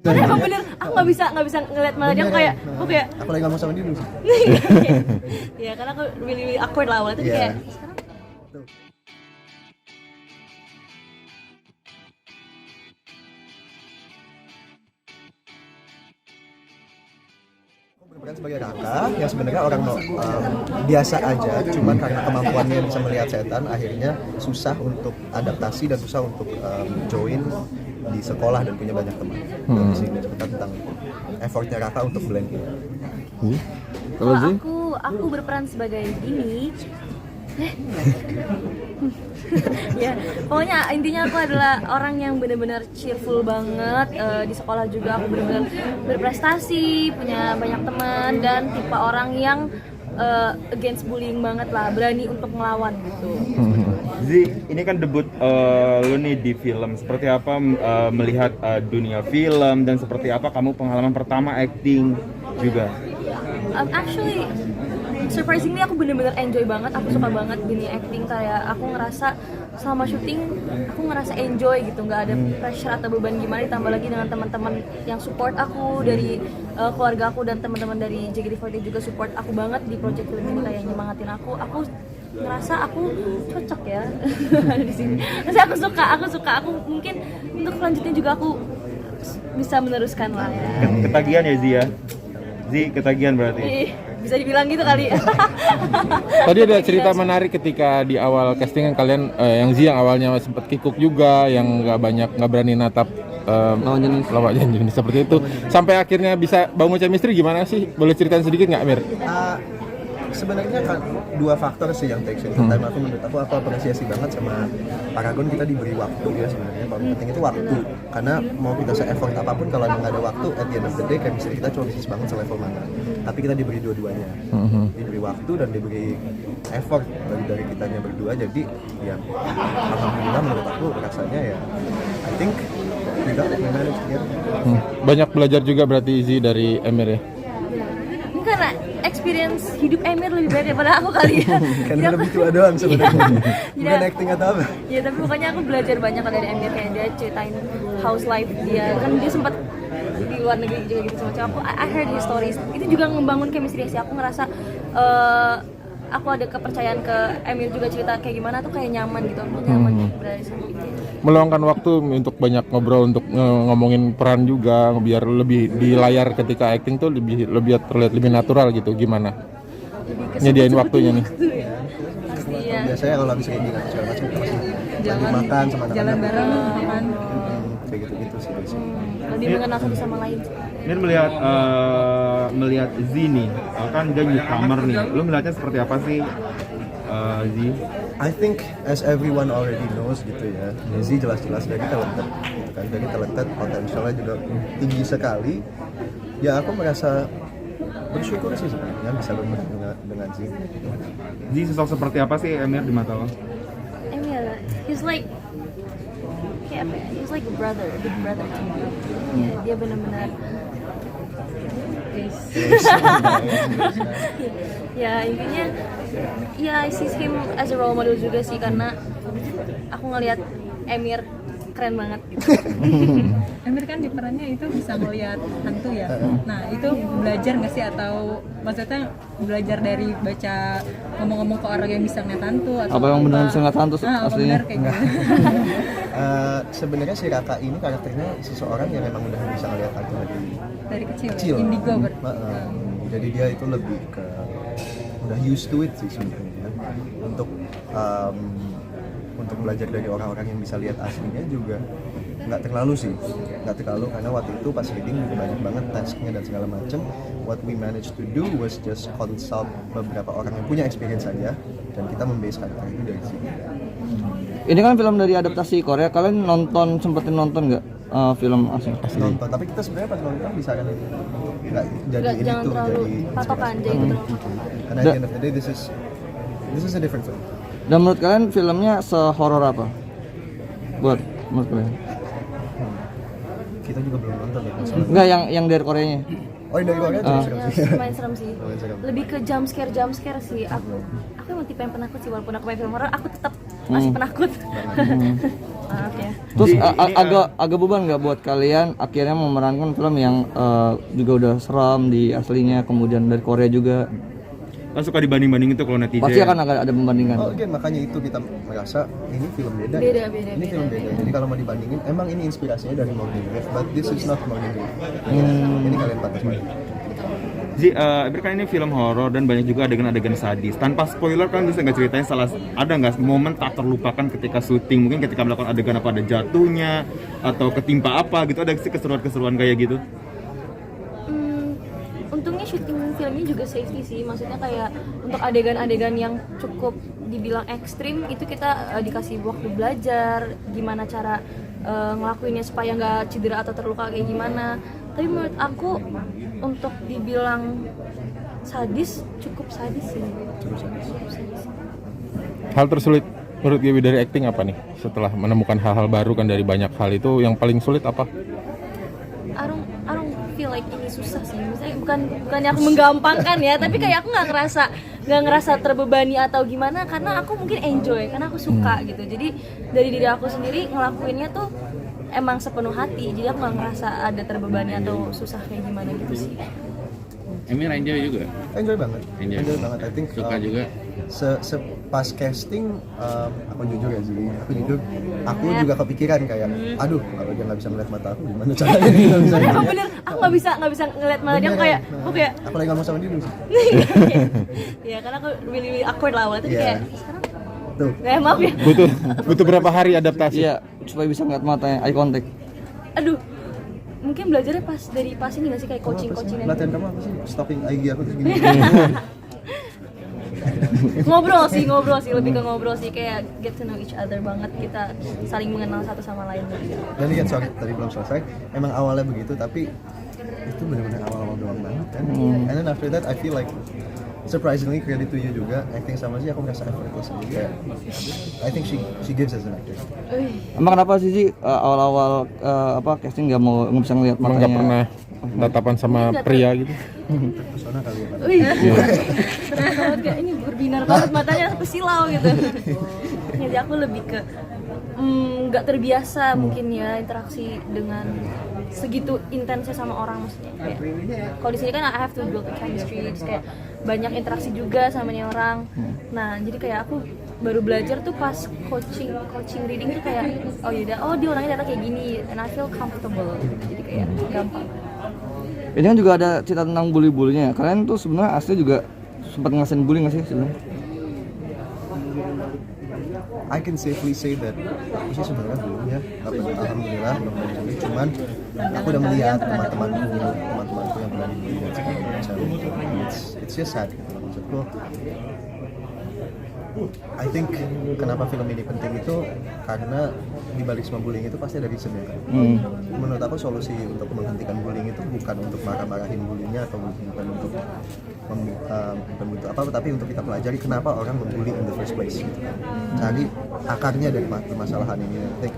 Karena emang bener, aku nggak bisa ngeliat malah dia kayak, aku kayak, aku lagi ngomong sama dia dulu sih. ya karena aku really awkward lah awalnya tuh kayak, Tuh. Aku berperan sebagai Raka yang sebenarnya orang biasa aja, cuman karena kemampuannya bisa melihat setan, akhirnya susah untuk adaptasi dan susah untuk join di sekolah dan punya banyak teman. Di sini cerita tentang effortnya Raka untuk blend in. kalau aku berperan sebagai ini. Ya, pokoknya intinya aku adalah orang yang benar-benar cheerful banget. Di sekolah juga aku benar-benar berprestasi, punya banyak teman dan tipe orang yang against bullying banget lah, berani untuk melawan gitu. Zi, ini kan debut lu nih di film. Seperti apa melihat dunia film dan seperti apa kamu pengalaman pertama acting juga? Actually, surprisingly aku bener-bener enjoy banget, aku suka banget dunia acting. Kayak aku ngerasa selama syuting aku ngerasa enjoy gitu, nggak ada pressure atau beban gimana, ditambah lagi dengan teman-teman yang support aku dari keluarga aku dan teman-teman dari JKT48 juga support aku banget di project film ini, kayak nyemangatin aku ngerasa aku cocok ya ada di sini. Maksudnya aku suka, aku mungkin untuk selanjutnya juga aku bisa meneruskan lah ya. Ketagihan ya Zi ya? Zi, ketagihan berarti? Bisa dibilang gitu kali. Tadi ada cerita menarik ketika di awal castingan kalian, yang Zi yang awalnya sempat kikuk juga, yang nggak berani natap lawan jenis seperti itu, sampai akhirnya bisa bangun chemistry. Gimana sih? Boleh ceritain sedikit nggak, Mir? Sebenarnya kan dua faktor sih yang takes into time. Menurut aku apresiasi banget sama Paragon, kita diberi waktu ya sebenarnya. Paling penting itu waktu, karena mau kita se-effort apapun kalau emang nggak ada waktu, at the end of the day chemistry kita cuma bisa bangun selevel mana. Tapi kita diberi dua-duanya, diberi waktu dan diberi effort dari kitanya berdua. Jadi ya alhamdulillah menurut aku rasanya ya I think tidak manage ya. Banyak belajar juga berarti Izzy dari Emir ya? Karena experience hidup Emir lebih banyak daripada aku kali ya. Karena lebih tua doang sebenarnya. Bukan acting atau apa. Ya tapi pokoknya aku belajar banyak dari Emir, kayak dia ceritain house life dia. Kan dia sempat di luar negeri juga gitu semacam. I heard his stories. Itu juga ngebangun chemistry sih. Aku ngerasa aku ada kepercayaan ke Emir juga, cerita kayak gimana tuh kayak nyaman gitu. Aku nyaman berada di sana. Meluangkan waktu untuk banyak ngobrol, untuk ngomongin peran juga, biar lebih di layar ketika acting tuh lebih terlihat lebih natural gitu. Gimana nyediain waktunya nih? Iya. Biasanya kalau habis kayak gini segala macam kita masih lagi makan sama anak-anak, jalan bareng makan kayak gitu sih biasanya. Lebih mengenal satu sama lain. Mir melihat Z nih, kan dia newcomer nih. Lu melihatnya seperti apa sih Z? I think as everyone already knows gitu ya, Lizzy jelas-jelas dari talented gitu kan, dari talented, potensialnya juga tinggi sekali. Ya aku merasa bersyukur sih sebenarnya bisa bertemu dengan Z. Z sosok seperti apa sih Emir di mata lo? Emir, he's like kayak apa ya? He's like a brother, a big brother to me. Ya, dia benar-benar ya intinya ya I see him as a role model juga sih, karena aku ngelihat Emir keren banget gitu. Emir kan di perannya itu bisa ngelihat hantu ya. Nah itu belajar nggak sih, atau maksudnya belajar dari baca ngomong-ngomong ke orang yang bisa ngeliat hantu atau apa yang benar bisa ngeliat hantu aslinya? Kayak gitu. Sebenarnya si Raka ini karakternya seseorang yang memang udah bisa ngeliat hantu Dari kecil. Indigo jadi dia itu lebih ke udah used to it sih sebenarnya. Untuk belajar dari orang-orang yang bisa lihat aslinya juga nggak terlalu karena waktu itu pas reading juga banyak banget tasknya dan segala macam. What we managed to do was just consult beberapa orang yang punya experience aja, dan kita membase karakter itu dari sini. Ini kan film dari adaptasi Korea, kalian sempetin nonton nggak film asli? Nonton, tapi kita sebenarnya pas nonton bisa kan nggak jadi ini Jangan tuh terlalu jadi patokan, jadi karena at the end of the day this is a different film. Dan menurut kalian filmnya sehoror apa? Menurut kalian? Kita juga belum nonton ya. Enggak, yang dari Koreanya. Oh, yang dari Korea juga serem sih. Main serem sih. Lebih ke jump scare sih. Aku emang tipe yang penakut sih, walaupun aku main film horor, aku tetap masih penakut. maaf ya. Terus Ini, agak beban nggak buat kalian akhirnya memerankan film yang juga udah seram di aslinya, kemudian dari Korea juga, kan suka dibanding-banding itu kalau netizen. pasti akan ada pembandingan. Oh, again, makanya itu kita merasa ini film beda. Beda. Ini film beda. Jadi kalau mau dibandingin, emang ini inspirasinya dari Morning Grave, but this is not Morning Grave. Ini kalian pantas banget. Ji, kan ini film horor dan banyak juga adegan-adegan sadis. Tanpa spoiler kan bisa nggak ceritain ada nggak momen tak terlupakan ketika syuting? Mungkin ketika melakukan adegan apa ada jatuhnya atau ketimpa apa gitu, ada sih keseruan-keseruan kayak gitu? Untungnya syuting filmnya juga safety sih, maksudnya kayak untuk adegan-adegan yang cukup dibilang ekstrim itu kita dikasih waktu belajar gimana cara ngelakuinnya supaya nggak cedera atau terluka kayak gimana. Tapi menurut aku untuk dibilang sadis cukup sadis sih. Cukup sadis. Hal tersulit menurut Gaby dari acting apa nih? Setelah menemukan hal-hal baru kan dari banyak hal itu, yang paling sulit apa? I don't feel like ini susah sih. Misalnya bukannya aku menggampangkan ya, tapi kayak aku nggak ngerasa terbebani atau gimana, karena aku mungkin enjoy, karena aku suka gitu. Jadi dari diri aku sendiri ngelakuinnya tuh emang sepenuh hati. Jadi aku nggak ngerasa ada terbebani atau susah kayak gimana gitu sih. Emir enjoy juga. Enjoy banget. Enjoy banget. I think Suka juga. Pas casting, aku jujur ya sih, aku juga kepikiran kayak, aduh kalau dia nggak bisa ngeliat mata aku gimana caranya dia nggak bisa. Aku bener, aku nggak bisa ngeliat malah dia. Aku kayak aku lagi ngomong sama dia dulu sih. ya karena aku really awkward lah awalnya, tapi Iya. kayak sekarang Tuh. maaf ya. Butuh berapa hari adaptasi? Iya, supaya bisa ngeliat matanya, eye contact. Aduh, mungkin belajarnya pas ini nggak sih, kayak Kamu apa sih? coaching-coachingan. Latihan kamu apa sih? Stalking IG aku terus gini. ngobrol sih, lebih ke ngobrol sih, kayak get to know each other banget, kita saling mengenal satu sama lain gitu. Dan lihat, sorry tadi belum selesai. Emang awalnya begitu, tapi itu benar-benar awal-awal doang banget kan. And then after that I feel like surprisingly credit to you juga, acting sama sih aku merasa effortless aja kayak. I think she gives us an actor. Emang kenapa sih awal-awal casting nggak bisa ngeliat Emang matanya? nggak pernah tatapan sama pria gitu? Pesona kali ya. Wih, terus banget kayak ini berbinar banget matanya, aku silau gitu. Jadi aku lebih ke nggak terbiasa mungkin ya interaksi dengan segitu intensnya sama orang, maksudnya kayak kalau di sini kan I have to build a chemistry, terus kayak banyak interaksi juga sama nih orang. Nah jadi kayak aku baru belajar tuh pas coaching reading tuh kayak dia orangnya ternyata kayak gini, and I feel comfortable, jadi kayak gampang. Ini kan juga ada cerita tentang bully-bullynya. Kalian tuh sebenarnya asli juga sempat ngerasain bully nggak sih sebenarnya? I can safely say that aku sih sebenarnya belum ya, alhamdulillah belum bully. Cuman aku udah melihat teman-temanku yang pernah dibully dan segala macam. It's just sad gitu maksudku. I think kenapa film ini penting itu karena di balik semua bullying itu pasti ada reason ya kan. Menurut aku solusi untuk menghentikan bullying itu bukan untuk marah-marahin bullyingnya atau bukan untuk apa, tapi untuk kita pelajari kenapa orang membuli in the first place gitu. Cari akarnya dari permasalahan ini. I think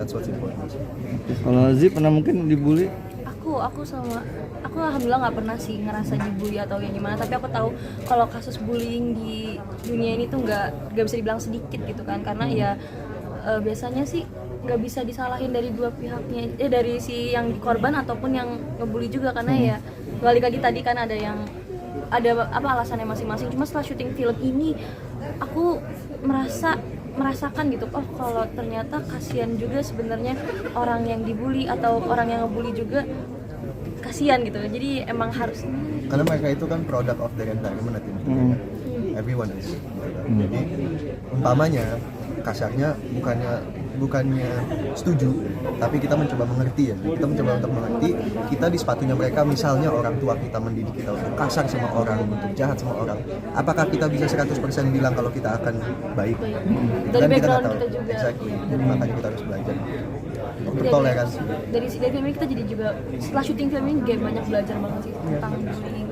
that's what's important. Kalau Zee pernah mungkin dibully? Aku alhamdulillah nggak pernah sih ngerasa dibully atau yang gimana, tapi aku tahu kalau kasus bullying di dunia ini tuh nggak bisa dibilang sedikit gitu kan, karena ya biasanya sih nggak bisa disalahin dari dua pihaknya, dari si yang korban ataupun yang ngebully juga, karena ya balik lagi tadi kan ada alasannya masing-masing. Cuma setelah syuting film ini aku merasakan gitu, kalau ternyata kasihan juga sebenarnya orang yang dibully atau orang yang ngebully juga kasihan gitu. Jadi emang harus, karena mereka itu kan product of their environment at the end of the day, kan. Everyone is. Jadi umpamanya kasarnya bukannya setuju, tapi kita mencoba mengerti ya. Kita mencoba untuk mengerti, kita di sepatunya mereka, misalnya orang tua kita mendidik kita untuk kasar sama orang, untuk jahat sama orang. Apakah kita bisa 100% bilang kalau kita akan baik? Dari Kan background nggak tahu. kita juga. Exactly. Jadi makanya kita harus belajar bertoleransi. dari film ini kita jadi juga setelah syuting film ini banyak belajar banget sih tentang bullying